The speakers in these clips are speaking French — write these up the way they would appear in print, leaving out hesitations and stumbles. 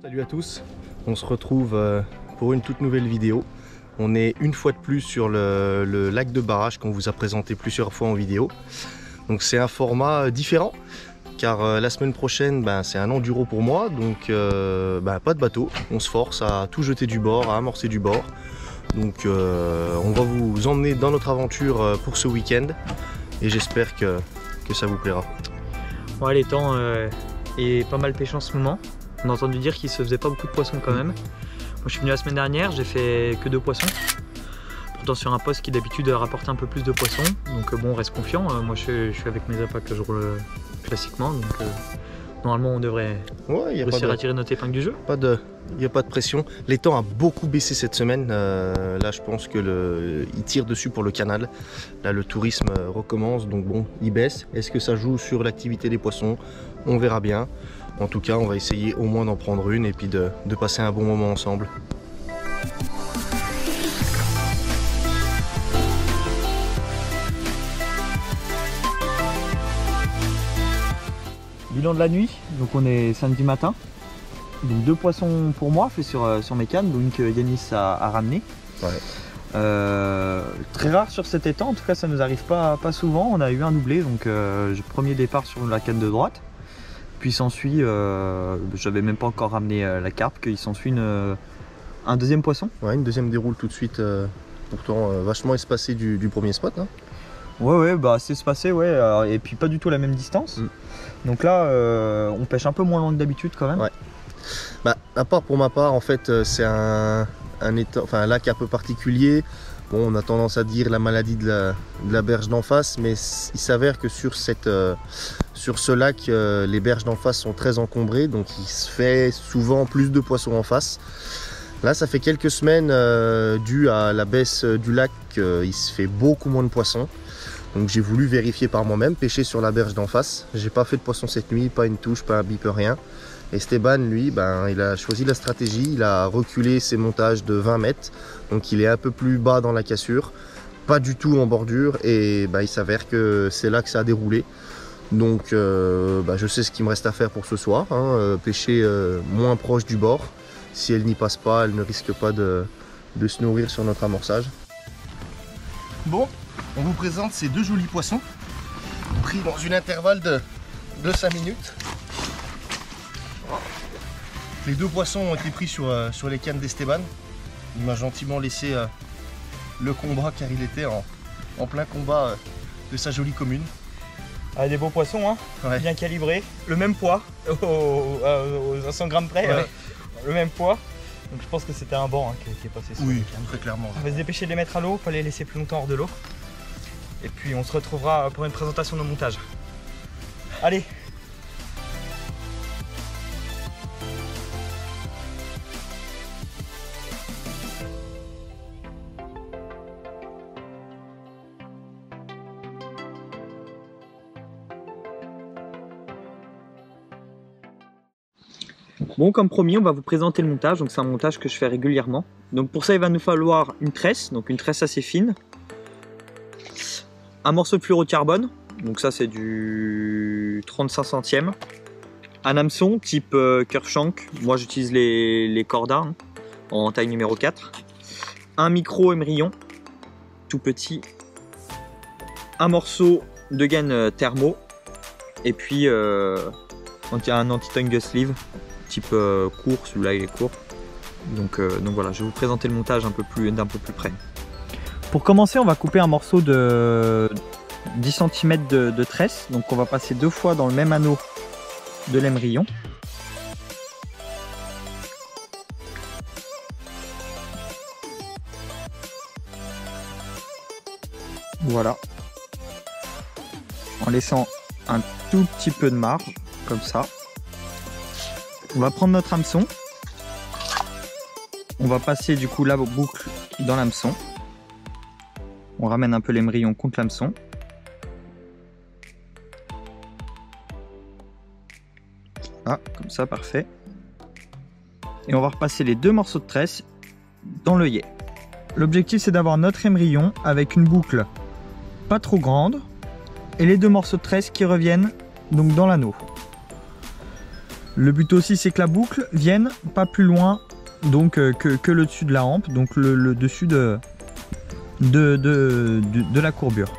Salut à tous, on se retrouve pour une toute nouvelle vidéo. On est une fois de plus sur le lac de barrage qu'on vous a présenté plusieurs fois en vidéo. Donc c'est un format différent car la semaine prochaine c'est un enduro pour moi, donc pas de bateau. On se force à tout jeter du bord, à amorcer du bord. Donc on va vous emmener dans notre aventure pour ce week-end et j'espère que ça vous plaira. Ouais, les temps est pas mal pêché en ce moment. On a entendu dire qu'il se faisait pas beaucoup de poissons quand même. Moi je suis venu la semaine dernière, j'ai fait que 2 poissons. Pourtant sur un poste qui d'habitude rapporte un peu plus de poissons. Donc bon, on reste confiant. Moi je suis avec mes appâts que je roule classiquement. Donc normalement on devrait réussir à tirer notre épingle du jeu. Il n'y a pas de pression. Les temps a beaucoup baissé cette semaine. Là je pense que il tire dessus pour le canal. Là le tourisme recommence, donc bon, il baisse. Est-ce que ça joue sur l'activité des poissons? On verra bien. En tout cas, on va essayer au moins d'en prendre une et puis de passer un bon moment ensemble. Bilan de la nuit, donc on est samedi matin. Donc 2 poissons pour moi, fait sur mes cannes, donc Yanis a ramené. Ouais. Très rare sur cet étang, en tout cas ça nous arrive pas souvent. On a eu un doublé, donc premier départ sur la canne de droite. Puis s'ensuit, j'avais même pas encore ramené la carpe, qu'il s'ensuit un deuxième poisson. Ouais, une deuxième déroule tout de suite, pourtant vachement espacé du premier spot. Hein. Ouais, assez espacé, ouais, et puis pas du tout la même distance. Donc là, on pêche un peu moins loin que d'habitude quand même. Ouais. À part pour ma part, en fait, c'est un lac un peu particulier. Bon, on a tendance à dire la maladie de la berge d'en face, mais il s'avère que sur ce lac, les berges d'en face sont très encombrées, donc il se fait souvent plus de poissons en face. Là, ça fait quelques semaines, dû à la baisse du lac, il se fait beaucoup moins de poissons. Donc j'ai voulu vérifier par moi-même, pêcher sur la berge d'en face. J'ai pas fait de poisson cette nuit, pas une touche, pas un bip, rien. Esteban, lui, il a choisi la stratégie, il a reculé ses montages de 20 mètres, donc il est un peu plus bas dans la cassure, pas du tout en bordure, et il s'avère que c'est là que ça a déroulé. Donc je sais ce qu'il me reste à faire pour ce soir, hein, pêcher moins proche du bord. Si elle n'y passe pas, elle ne risque pas de se nourrir sur notre amorçage. Bon, on vous présente ces 2 jolis poissons, pris dans une intervalle de 5 minutes. Les 2 poissons ont été pris sur les cannes d'Esteban. Il m'a gentiment laissé le combat car il était en plein combat de sa jolie commune. Ah, des beaux poissons, hein, ouais. Bien calibrés, le même poids, à 100 grammes près, ouais. Le même poids. Donc je pense que c'était un banc qui est passé sur les cannes. Très clairement. On va se dépêcher de les mettre à l'eau, pas les laisser plus longtemps hors de l'eau. Et puis on se retrouvera pour une présentation de montage. Allez! Bon, comme promis, on va vous présenter le montage. Donc c'est un montage que je fais régulièrement. Donc pour ça, il va nous falloir une tresse, donc une tresse assez fine, un morceau de fluorocarbone, donc ça c'est du 35 centièmes, un hameçon type Kershank, moi j'utilise les Corda en taille numéro 4, un micro émerillon tout petit, un morceau de gaine thermo, et puis un anti-tongue sleeve type court, celui-là il est court. Donc voilà, je vais vous présenter le montage d'un peu plus près. Pour commencer, on va couper un morceau de 10 cm de tresse. Donc on va passer 2 fois dans le même anneau de l'émerillon. Voilà. En laissant un tout petit peu de marge, comme ça. On va prendre notre hameçon. On va passer du coup la boucle dans l'hameçon. On ramène un peu l'émerillon contre l'hameçon. Ah, comme ça, parfait. Et on va repasser les 2 morceaux de tresse dans l'œillet. L'objectif, c'est d'avoir notre émerillon avec une boucle pas trop grande et les 2 morceaux de tresse qui reviennent donc dans l'anneau. Le but aussi c'est que la boucle vienne pas plus loin donc, que le dessus de la hampe, donc le dessus de la courbure.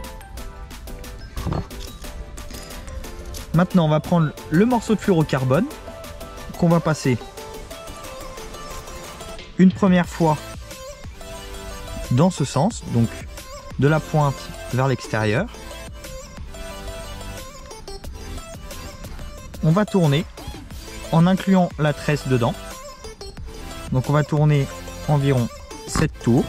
Maintenant on va prendre le morceau de fluorocarbone qu'on va passer une première fois dans ce sens, donc de la pointe vers l'extérieur. On va tourner en incluant la tresse dedans. Donc on va tourner environ 7 tours.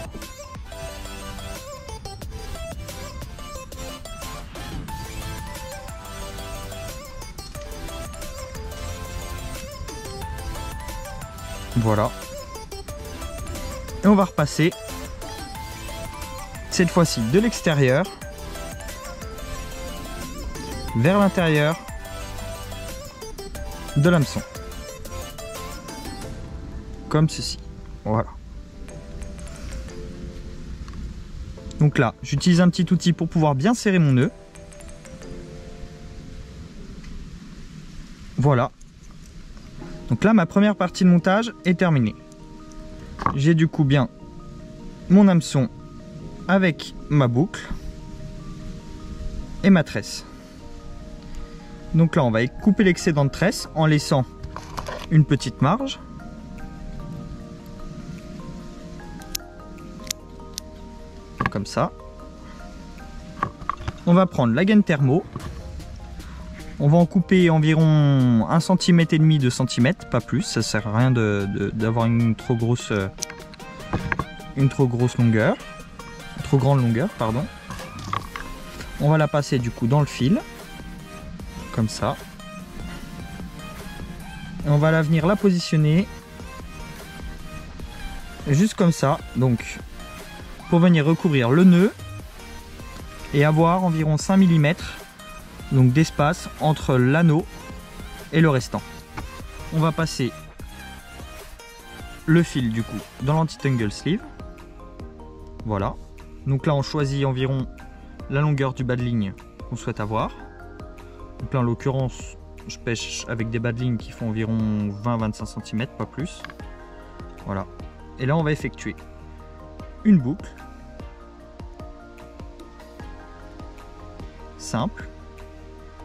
Voilà. Et on va repasser cette fois-ci de l'extérieur vers l'intérieur de l'hameçon. Comme ceci. Voilà. Donc là, j'utilise un petit outil pour pouvoir bien serrer mon nœud. Voilà. Donc là, ma première partie de montage est terminée. J'ai du coup bien mon hameçon avec ma boucle et ma tresse. Donc là, on va couper l'excédent de tresse en laissant une petite marge. Comme ça. On va prendre la gaine thermo. On va en couper environ 1,5 cm, 2 cm, pas plus. Ça sert à rien d'avoir une trop grosse longueur. Trop grande longueur, pardon. On va la passer du coup dans le fil. Comme ça. Et on va la venir la positionner. Juste comme ça. Donc, pour venir recouvrir le nœud. Et avoir environ 5 mm. Donc d'espace entre l'anneau et le restant. On va passer le fil du coup dans l'anti-tangle sleeve. Voilà. Donc là on choisit environ la longueur du bas de ligne qu'on souhaite avoir. Donc là en l'occurrence je pêche avec des bas de ligne qui font environ 20-25 cm, pas plus. Voilà. Et là on va effectuer une boucle simple.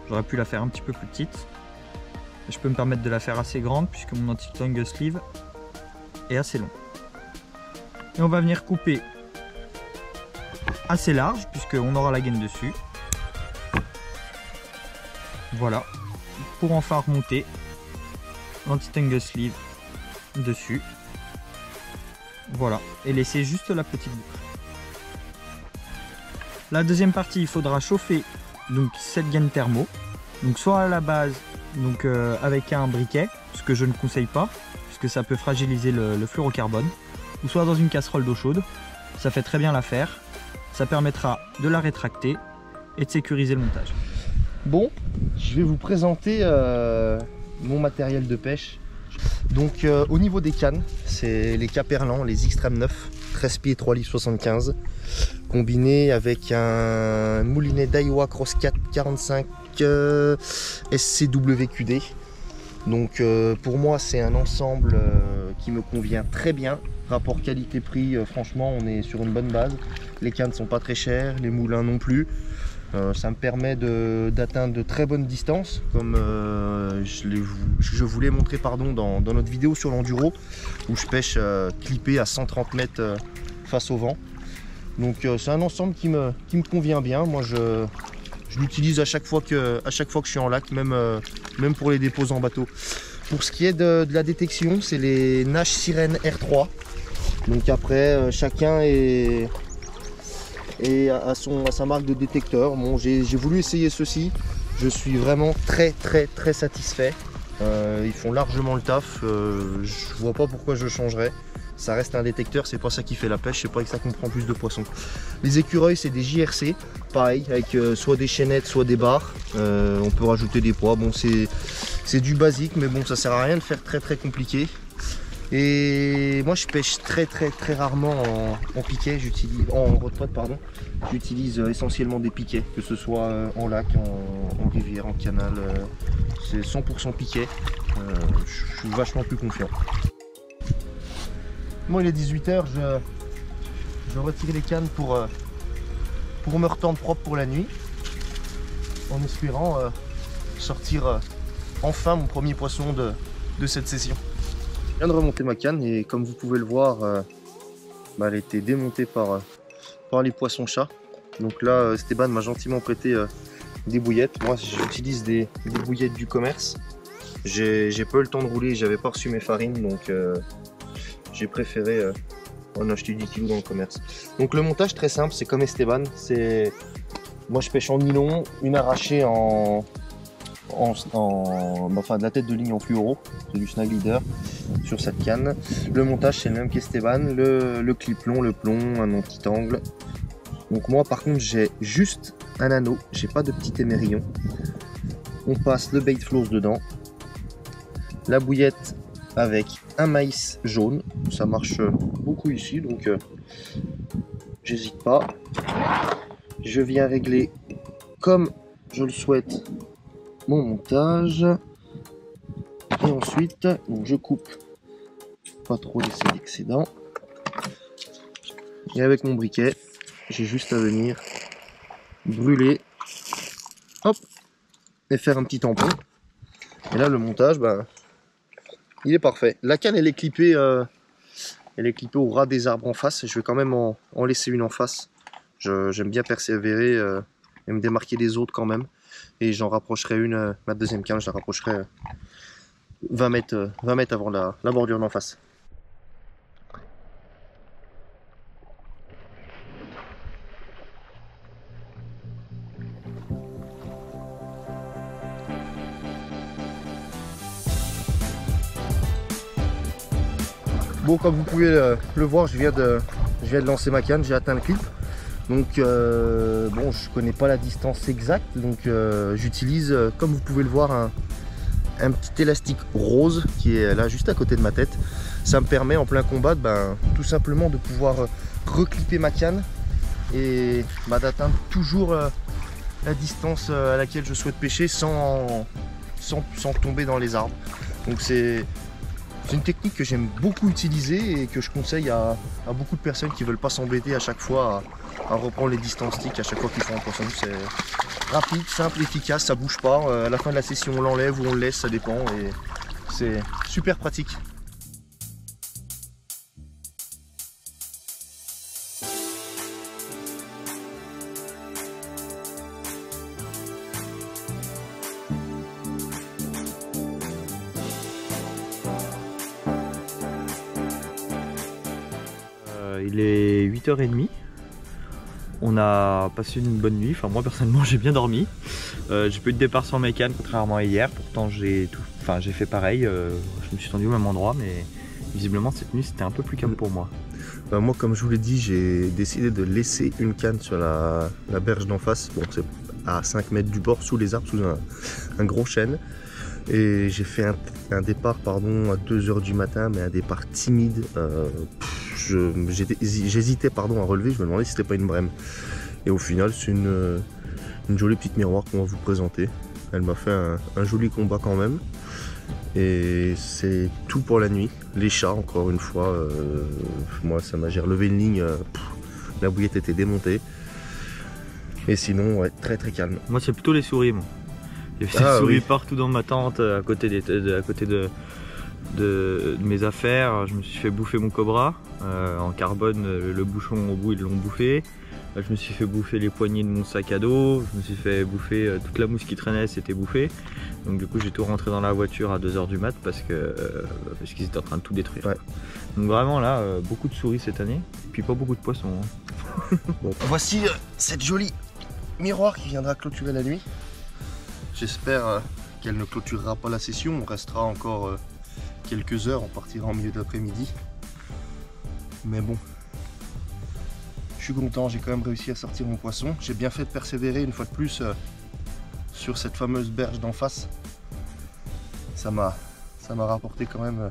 J'aurais pu la faire un petit peu plus petite. Je peux me permettre de la faire assez grande puisque mon anti-tangle sleeve est assez long. Et on va venir couper assez large puisqu'on aura la gaine dessus. Voilà. Pour enfin remonter l'anti-tangle sleeve dessus. Voilà. Et laisser juste la petite boucle. La deuxième partie, il faudra chauffer donc cette gaine thermo, donc soit à la base donc avec un briquet, ce que je ne conseille pas puisque ça peut fragiliser le fluorocarbone, ou soit dans une casserole d'eau chaude. Ça fait très bien l'affaire, ça permettra de la rétracter et de sécuriser le montage. Bon, je vais vous présenter mon matériel de pêche. Donc au niveau des cannes, c'est les Caperlan, les Xtreme 9, 13 pieds 3 livres 75, combiné avec un moulinet Daiwa Cross 4 45 SCWQD. Donc pour moi c'est un ensemble qui me convient très bien. Rapport qualité-prix, franchement on est sur une bonne base. Les cannes ne sont pas très chères, les moulins non plus. Ça me permet d'atteindre de très bonnes distances, comme je vous l'ai montré dans notre vidéo sur l'enduro, où je pêche clippé à 130 mètres face au vent. Donc c'est un ensemble qui me convient bien. Moi je l'utilise à chaque fois que je suis en lac, même pour les dépôts en bateau. Pour ce qui est de la détection, c'est les Nash Sirène R3. Donc après chacun à sa marque de détecteur. Bon, j'ai voulu essayer ceci. Je suis vraiment très satisfait. Ils font largement le taf. Je vois pas pourquoi je changerais. Ça reste un détecteur, c'est pas ça qui fait la pêche, c'est pas que ça comprend plus de poissons. Les écureuils, c'est des JRC, pareil, avec soit des chaînettes, soit des barres. On peut rajouter des poids. Bon, c'est du basique, mais bon, ça sert à rien de faire très compliqué. Et moi je pêche très rarement en piquet, en retraite pardon. J'utilise essentiellement des piquets, que ce soit en lac, en rivière, en canal, c'est 100% piquet. Je suis vachement plus confiant. Moi il est 18 h, je retire les cannes pour me retendre propre pour la nuit, en espérant sortir enfin mon premier poisson de cette session. Je viens de remonter ma canne et comme vous pouvez le voir, elle a été démontée par les poissons-chats. Donc là Esteban m'a gentiment prêté des bouillettes. Moi j'utilise des bouillettes du commerce. J'ai pas eu le temps de rouler, j'avais pas reçu mes farines, donc j'ai préféré en acheter 10 kg dans le commerce. Donc le montage très simple, c'est comme Esteban. Moi je pêche en nylon, une arrachée enfin de la tête de ligne en fluoro, c'est du snag leader sur cette canne. Le montage c'est le même qu'Esteban, le clip long, le plomb, un petit angle. Donc moi par contre j'ai juste un anneau, j'ai pas de petit émerillon. On passe le bait floss dedans, la bouillette avec un maïs jaune, ça marche beaucoup ici, donc j'hésite pas. Je viens régler comme je le souhaite mon montage et ensuite donc je coupe, pas trop laisser d'excédent, et avec mon briquet j'ai juste à venir brûler, hop, et faire un petit tampon. Et là le montage, il est parfait. La canne elle est clippée au ras des arbres en face. Je vais quand même en laisser une en face. J'aime bien persévérer et me démarquer des autres quand même. Et j'en rapprocherai une, ma deuxième canne, je la rapprocherai 20 mètres avant la bordure d'en face. Bon, comme vous pouvez le voir, je viens de lancer ma canne, j'ai atteint le clip. Donc bon, je connais pas la distance exacte, donc j'utilise, comme vous pouvez le voir, un petit élastique rose qui est là juste à côté de ma tête. Ça me permet en plein combat tout simplement de pouvoir reclipper ma canne et d'atteindre toujours la distance à laquelle je souhaite pêcher sans tomber dans les arbres. Donc c'est une technique que j'aime beaucoup utiliser et que je conseille à beaucoup de personnes qui ne veulent pas s'embêter à chaque fois à reprendre les distances stick à chaque fois qu'ils font un poisson. C'est rapide, simple, efficace, ça bouge pas. À la fin de la session on l'enlève ou on le laisse, ça dépend, et c'est super pratique. Il est 8h30. On a passé une bonne nuit. Enfin, moi personnellement, j'ai bien dormi. J'ai pas eu de départ sans mes cannes, contrairement à hier. Pourtant, j'ai fait pareil. Je me suis tendu au même endroit, mais visiblement, cette nuit, c'était un peu plus calme pour moi. Moi, comme je vous l'ai dit, j'ai décidé de laisser une canne sur la berge d'en face. Bon, c'est à 5 mètres du bord, sous les arbres, sous un gros chêne. Et j'ai fait un départ à 2 h du matin, mais un départ timide. J'hésitais à relever, je me demandais si c'était pas une brème. Et au final, c'est une jolie petite miroir qu'on va vous présenter. Elle m'a fait un joli combat quand même. Et c'est tout pour la nuit. Les chats, encore une fois, moi j'ai relevé une ligne, la bouillette était démontée. Et sinon, ouais, très très calme. Moi, c'est plutôt les souris, moi. Il y avait des souris partout dans ma tente, à côté de mes affaires. Je me suis fait bouffer mon cobra en carbone, le bouchon au bout ils l'ont bouffé. Je me suis fait bouffer les poignées de mon sac à dos, je me suis fait bouffer toute la mousse qui traînait, c'était bouffé. Donc du coup j'ai tout rentré dans la voiture à 2 h du mat parce qu'ils étaient en train de tout détruire. Ouais. Donc vraiment là, beaucoup de souris cette année, puis pas beaucoup de poissons. Hein. Bon. Voici cette jolie miroir qui viendra clôturer la nuit. J'espère qu'elle ne clôturera pas la session, on restera encore quelques heures, on partira en milieu d'après-midi. Mais bon, je suis content, j'ai quand même réussi à sortir mon poisson. J'ai bien fait de persévérer une fois de plus sur cette fameuse berge d'en face. Ça m'a rapporté quand même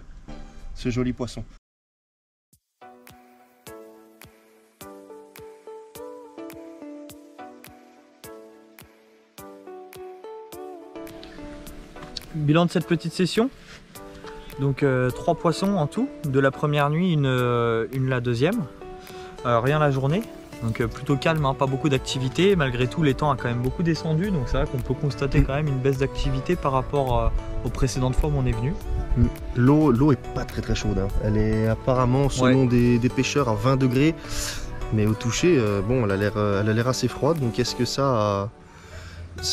ce joli poisson. Bilan de cette petite session. Donc 3 poissons en tout, de la première nuit, une la deuxième. Rien la journée, donc plutôt calme, hein, pas beaucoup d'activité. Malgré tout, les temps a quand même beaucoup descendu, donc c'est vrai qu'on peut constater quand même une baisse d'activité par rapport aux précédentes fois où on est venu. L'eau est pas très chaude, hein. Elle est apparemment selon des pêcheurs à 20 degrés, mais au toucher, bon, elle a l'air assez froide. Donc est-ce que ça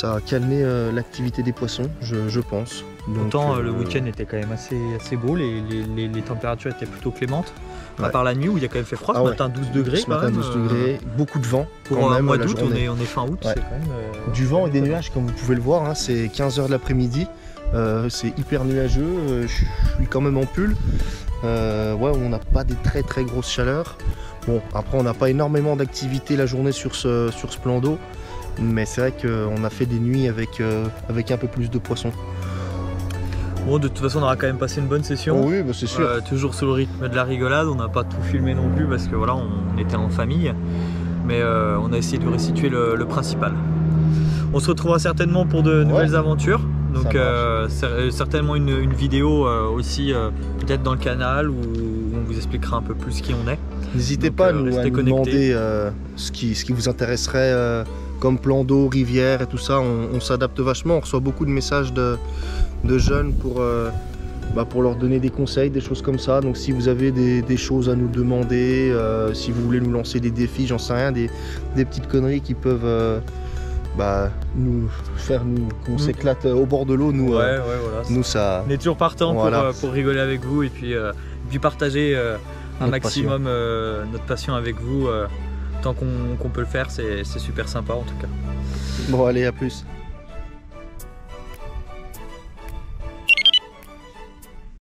a calmé l'activité des poissons, je pense. Pourtant le week-end était quand même assez beau, les températures étaient plutôt clémentes. À part la nuit où il y a quand même fait froid, ce matin 12 degrés. Ce matin 12 degrés, beaucoup de vent. Pour un mois d'août, on est fin août. Ouais. C'est quand même, du vent et des nuages, comme vous pouvez le voir, hein, c'est 15 h de l'après-midi. C'est hyper nuageux, je suis quand même en pull. On n'a pas des très grosses chaleurs. Bon, après on n'a pas énormément d'activité la journée sur ce plan d'eau, mais c'est vrai qu'on a fait des nuits avec un peu plus de poissons. Bon, de toute façon on aura quand même passé une bonne session. Oh oui, bah c'est sûr. Toujours sous le rythme de la rigolade, on n'a pas tout filmé non plus parce que voilà, on était en famille, mais on a essayé de restituer le principal. On se retrouvera certainement pour de nouvelles aventures. Donc certainement une vidéo aussi peut-être dans le canal où on vous expliquera un peu plus qui on est. N'hésitez pas à nous demander ce qui vous intéresserait comme plan d'eau, rivière et tout ça. On s'adapte vachement, on reçoit beaucoup de messages de jeunes pour leur donner des conseils, des choses comme ça. Donc si vous avez des choses à nous demander, si vous voulez nous lancer des défis, j'en sais rien, des petites conneries qui peuvent nous faire qu'on s'éclate au bord de l'eau, nous, nous ça. On est toujours partant pour rigoler avec vous et puis partager un maximum notre passion avec vous tant qu'on peut le faire, c'est super sympa en tout cas. Bon allez, à plus.